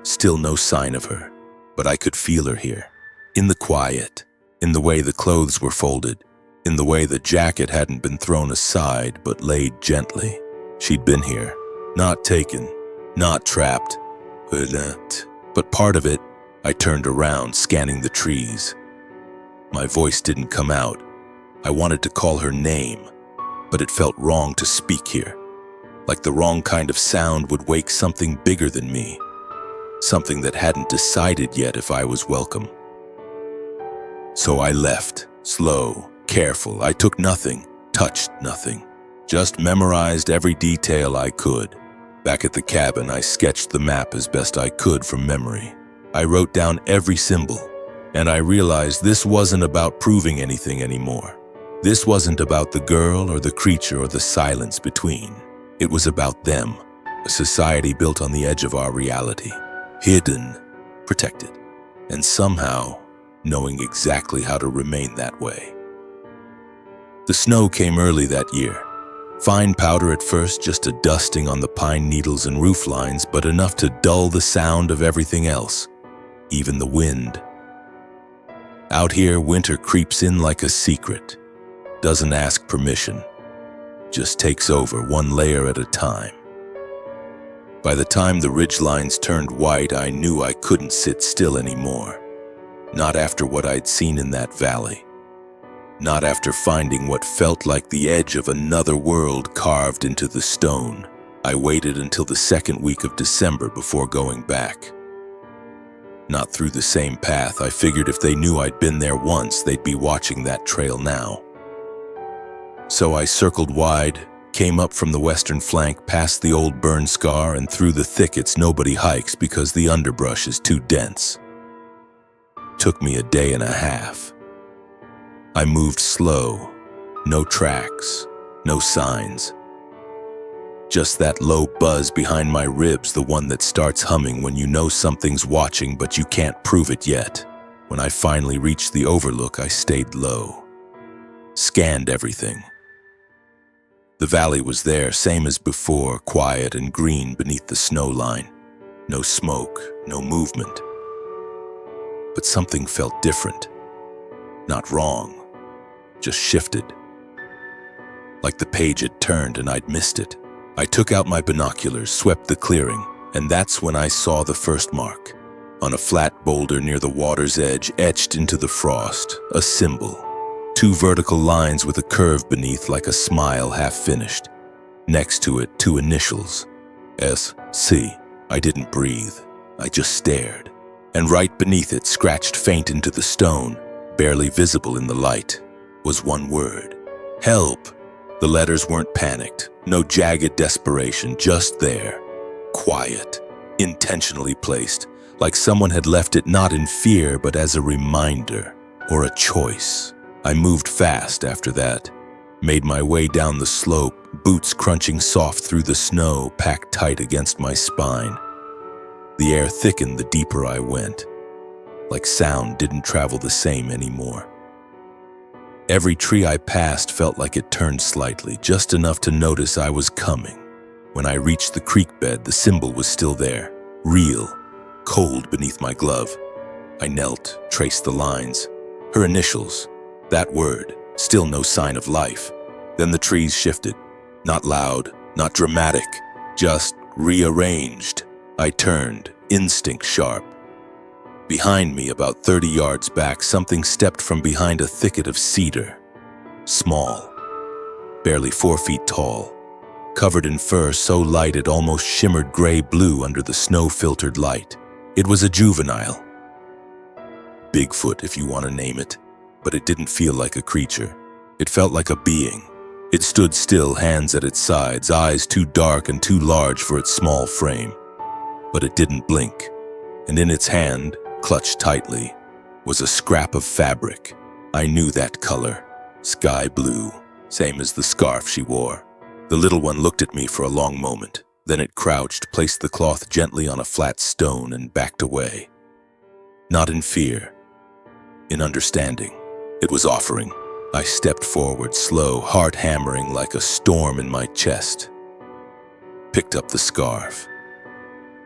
no sign of her. But I could feel her here, in the quiet. In the way the clothes were folded, in the way the jacket hadn't been thrown aside but laid gently. She'd been here, not taken, not trapped, but part of it. I turned around, scanning the trees. My voice didn't come out. I wanted to call her name, but it felt wrong to speak here, like the wrong kind of sound would wake something bigger than me, something that hadn't decided yet if I was welcome. So I left, slow, careful. I took nothing, touched nothing, just memorized every detail I could. Back at the cabin, I sketched the map as best I could from memory. I wrote down every symbol, and I realized this wasn't about proving anything anymore. This wasn't about the girl or the creature or the silence between. It was about them, A society built on the edge of our reality, hidden, protected, and somehow knowing exactly how to remain that way. The snow came early that year. Fine powder at first, just a dusting on the pine needles and roof lines, but enough to dull the sound of everything else, even the wind. Out here, winter creeps in like a secret, doesn't ask permission, just takes over one layer at a time. By the time the ridgelines turned white, I knew I couldn't sit still anymore. Not after what I'd seen in that valley. Not after finding what felt like the edge of another world carved into the stone. I waited until the second week of December before going back. Not through the same path. I figured if they knew I'd been there once, they'd be watching that trail now. So I circled wide, came up from the western flank, past the old burn scar, and through the thickets nobody hikes because the underbrush is too dense. Took me a day and a half. I moved slow, no tracks, no signs. Just that low buzz behind my ribs, the one that starts humming when you know something's watching but you can't prove it yet. When I finally reached the overlook, I stayed low. Scanned everything. The valley was there, same as before, quiet and green beneath the snow line. No smoke, no movement. But something felt different. Not wrong, just shifted. Like the page had turned and I'd missed it. I took out my binoculars, swept the clearing, and that's when I saw the first mark. On a flat boulder near the water's edge, etched into the frost, a symbol. 2 vertical lines with a curve beneath like a smile half-finished. Next to it, 2 initials. S.C. I didn't breathe. I just stared. And right beneath it, scratched faint into the stone, barely visible in the light, was one word. Help! The letters weren't panicked, no jagged desperation, just there. Quiet, intentionally placed, like someone had left it not in fear but as a reminder, or a choice. I moved fast after that, made my way down the slope, boots crunching soft through the snow, packed tight against my spine. The air thickened the deeper I went, like sound didn't travel the same anymore. Every tree I passed felt like it turned slightly, just enough to notice I was coming. When I reached the creek bed, the symbol was still there, real, cold beneath my glove. I knelt, traced the lines, her initials. That word, still no sign of life. Then the trees shifted. Not loud, not dramatic, just rearranged. I turned, instinct sharp. Behind me, about 30 yards back, something stepped from behind a thicket of cedar. Small, barely 4 feet tall, covered in fur so light it almost shimmered gray-blue under the snow-filtered light. It was a juvenile. Bigfoot, if you want to name it. But it didn't feel like a creature. It felt like a being. It stood still, hands at its sides, eyes too dark and too large for its small frame. But it didn't blink, and in its hand, clutched tightly, was a scrap of fabric. I knew that color, sky blue, same as the scarf she wore. The little one looked at me for a long moment. Then it crouched, placed the cloth gently on a flat stone, and backed away. Not in fear, in understanding. It was offering. I stepped forward, slow, heart hammering like a storm in my chest. Picked up the scarf.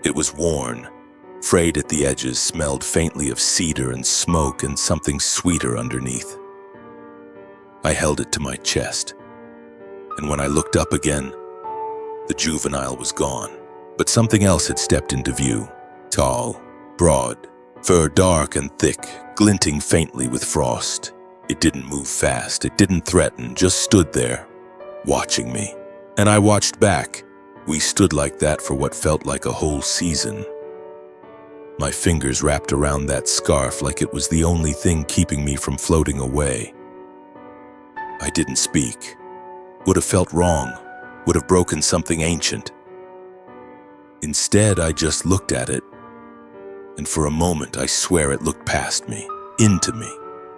It was worn, frayed at the edges, smelled faintly of cedar and smoke and something sweeter underneath. I held it to my chest, and when I looked up again, the juvenile was gone, but something else had stepped into view. Tall, broad, fur dark and thick, glinting faintly with frost. It didn't move fast, it didn't threaten, just stood there, watching me. And I watched back. We stood like that for what felt like a whole season. My fingers wrapped around that scarf like it was the only thing keeping me from floating away. I didn't speak. Would have felt wrong, would have broken something ancient. Instead, I just looked at it, and for a moment I swear it looked past me, into me.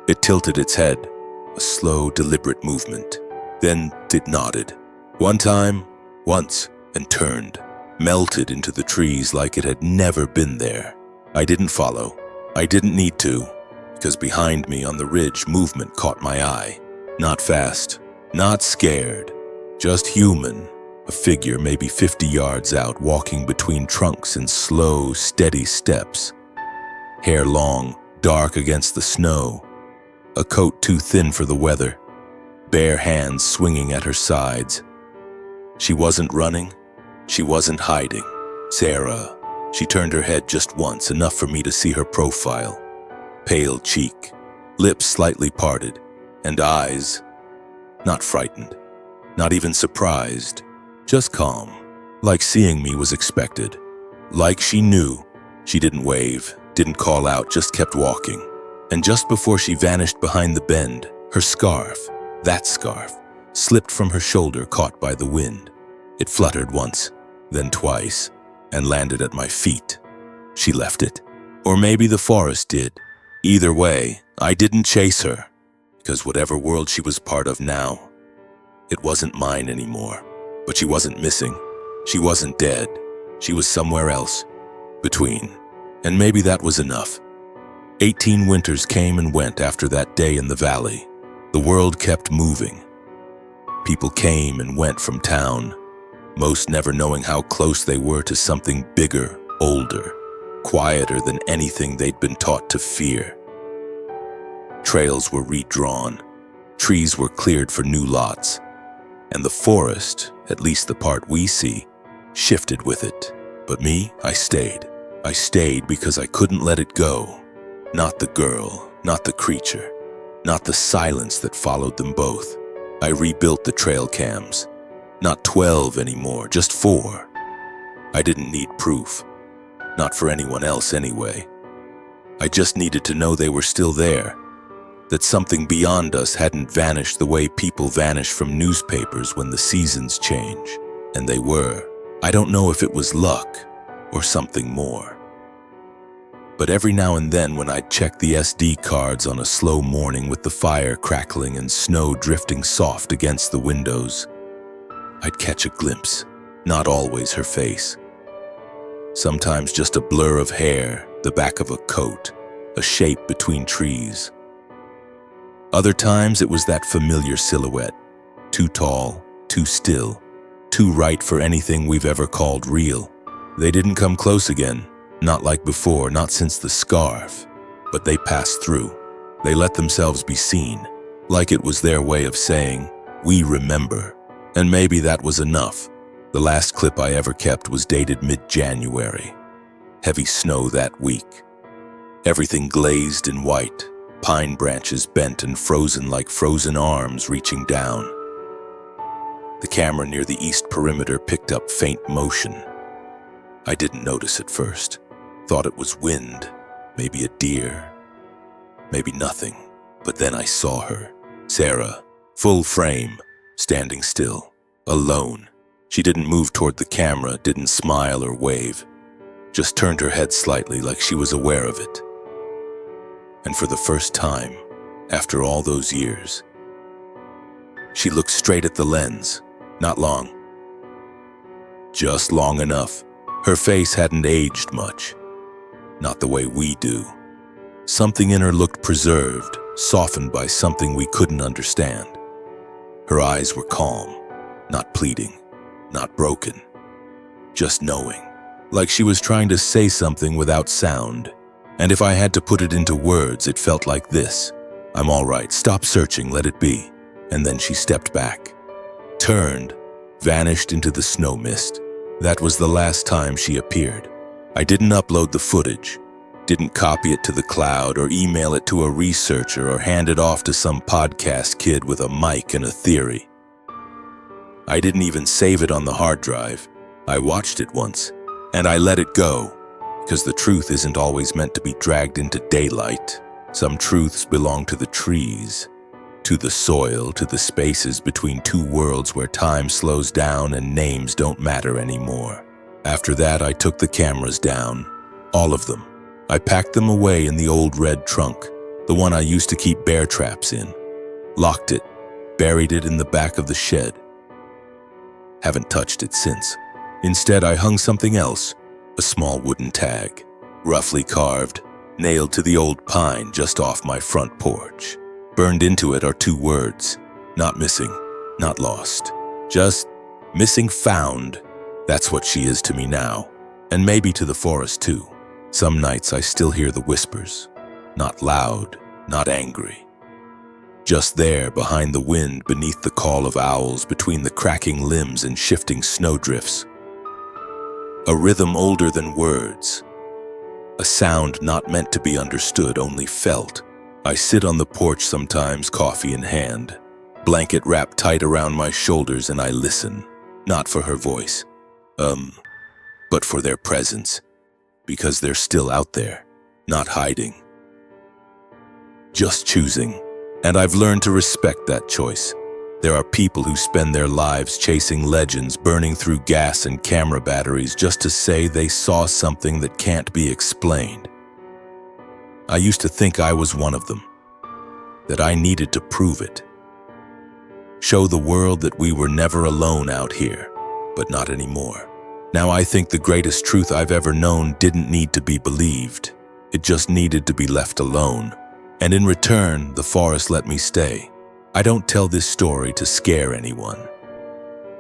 It tilted its head, a slow, deliberate movement. Then it nodded. One time, once, and turned. melted into the trees like it had never been there. I didn't follow. I didn't need to, because behind me on the ridge, movement caught my eye. Not fast, not scared, just human. A figure maybe 50 yards out, walking between trunks in slow, steady steps. Hair long, dark against the snow. A coat too thin for the weather. Bare hands swinging at her sides. She wasn't running. She wasn't hiding. Sarah. She turned her head just once, enough for me to see her profile. Pale cheek, lips slightly parted, and eyes. Not frightened. Not even surprised. Just calm, like seeing me was expected. Like she knew. She didn't wave, didn't call out, just kept walking. And just before she vanished behind the bend, her scarf, that scarf, slipped from her shoulder, caught by the wind. It fluttered once, then twice, and landed at my feet. She left it. Or maybe the forest did. Either way, I didn't chase her, because whatever world she was part of now, it wasn't mine anymore. But she wasn't missing. She wasn't dead. She was somewhere else, between. And maybe that was enough. 18 winters came and went after that day in the valley. The world kept moving. People came and went from town, most never knowing how close they were to something bigger, older, quieter than anything they'd been taught to fear. Trails were redrawn. Trees were cleared for new lots. And the forest, at least the part we see, shifted with it. But me, I stayed. I stayed because I couldn't let it go. Not the girl, not the creature, not the silence that followed them both. I rebuilt the trail cams. Not 12 anymore, just 4. I didn't need proof. Not for anyone else anyway. I just needed to know they were still there. That something beyond us hadn't vanished the way people vanish from newspapers when the seasons change. And they were. I don't know if it was luck or something more. But every now and then when I'd check the SD cards on a slow morning with the fire crackling and snow drifting soft against the windows, I'd catch a glimpse, not always her face. Sometimes just a blur of hair, the back of a coat, a shape between trees. Other times it was that familiar silhouette, too tall, too still, too right for anything we've ever called real. They didn't come close again, not like before, not since the scarf, but they passed through. They let themselves be seen, like it was their way of saying, we remember. And maybe that was enough. The last clip I ever kept was dated mid-January. Heavy snow that week. Everything glazed in white. Pine branches bent and frozen like frozen arms reaching down. The camera near the east perimeter picked up faint motion. I didn't notice at first. Thought it was wind, maybe a deer, maybe nothing. But then I saw her, Sarah, full frame, standing still, alone. She didn't move toward the camera, didn't smile or wave, just turned her head slightly like she was aware of it. And for the first time, after all those years, she looked straight at the lens, not long. Just long enough. Her face hadn't aged much, not the way we do. Something in her looked preserved, softened by something we couldn't understand. Her eyes were calm, not pleading, not broken, just knowing, like she was trying to say something without sound. And if I had to put it into words, it felt like this. I'm all right, stop searching, let it be. And then she stepped back, turned, vanished into the snow mist. That was the last time she appeared. I didn't upload the footage, didn't copy it to the cloud or email it to a researcher or hand it off to some podcast kid with a mic and a theory. I didn't even save it on the hard drive. I watched it once, and I let it go. Because the truth isn't always meant to be dragged into daylight. Some truths belong to the trees, to the soil, to the spaces between two worlds where time slows down and names don't matter anymore. After that, I took the cameras down, all of them. I packed them away in the old red trunk, the one I used to keep bear traps in. Locked it, buried it in the back of the shed. Haven't touched it since. Instead, I hung something else, a small wooden tag, roughly carved, nailed to the old pine just off my front porch. Burned into it are two words: not missing, not lost. Just missing found. That's what she is to me now, and maybe to the forest too. Some nights I still hear the whispers, not loud, not angry. Just there, behind the wind, beneath the call of owls, between the cracking limbs and shifting snowdrifts. A rhythm older than words. A sound not meant to be understood, only felt. I sit on the porch sometimes, coffee in hand, blanket wrapped tight around my shoulders, and I listen. Not for her voice, but for their presence. Because they're still out there, not hiding. Just choosing. And I've learned to respect that choice. There are people who spend their lives chasing legends, burning through gas and camera batteries just to say they saw something that can't be explained. I used to think I was one of them, that I needed to prove it. Show the world that we were never alone out here, but not anymore. Now I think the greatest truth I've ever known didn't need to be believed. It just needed to be left alone. And in return, the forest let me stay. I don't tell this story to scare anyone.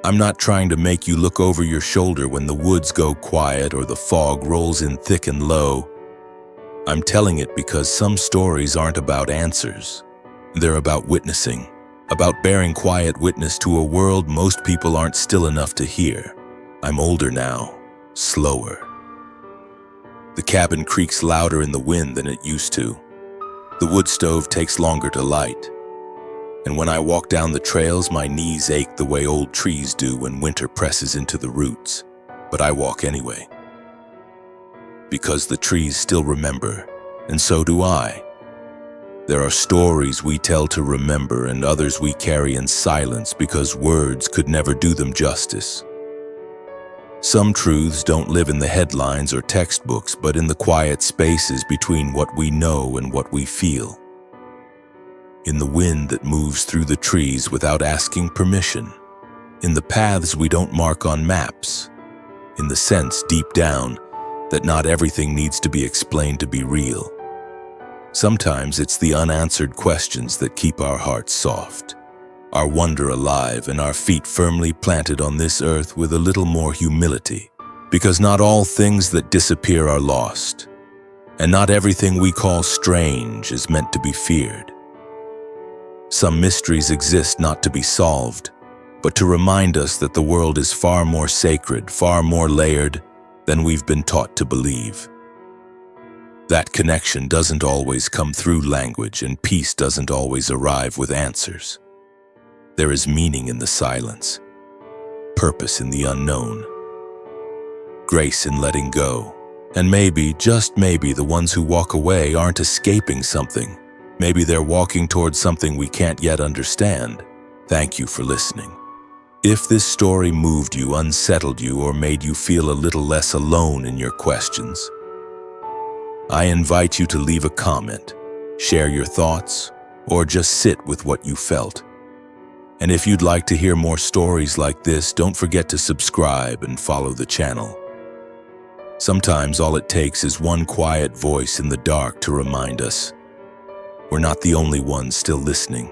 I'm not trying to make you look over your shoulder when the woods go quiet or the fog rolls in thick and low. I'm telling it because some stories aren't about answers. They're about witnessing, about bearing quiet witness to a world most people aren't still enough to hear. I'm older now, slower. The cabin creaks louder in the wind than it used to. The wood stove takes longer to light. And when I walk down the trails, my knees ache the way old trees do when winter presses into the roots. But I walk anyway. Because the trees still remember, and so do I. There are stories we tell to remember and others we carry in silence because words could never do them justice. Some truths don't live in the headlines or textbooks, but in the quiet spaces between what we know and what we feel. In the wind that moves through the trees without asking permission. In the paths we don't mark on maps. In the sense, deep down, that not everything needs to be explained to be real. Sometimes it's the unanswered questions that keep our hearts soft, our wonder alive, and our feet firmly planted on this earth with a little more humility. Because not all things that disappear are lost, and not everything we call strange is meant to be feared. Some mysteries exist not to be solved, but to remind us that the world is far more sacred, far more layered than we've been taught to believe. That connection doesn't always come through language, and peace doesn't always arrive with answers. There is meaning in the silence, purpose in the unknown, grace in letting go. And maybe, just maybe, the ones who walk away aren't escaping something. Maybe they're walking towards something we can't yet understand. Thank you for listening. If this story moved you, unsettled you, or made you feel a little less alone in your questions, I invite you to leave a comment, share your thoughts, or just sit with what you felt. And if you'd like to hear more stories like this, don't forget to subscribe and follow the channel. Sometimes all it takes is one quiet voice in the dark to remind us we're not the only ones still listening.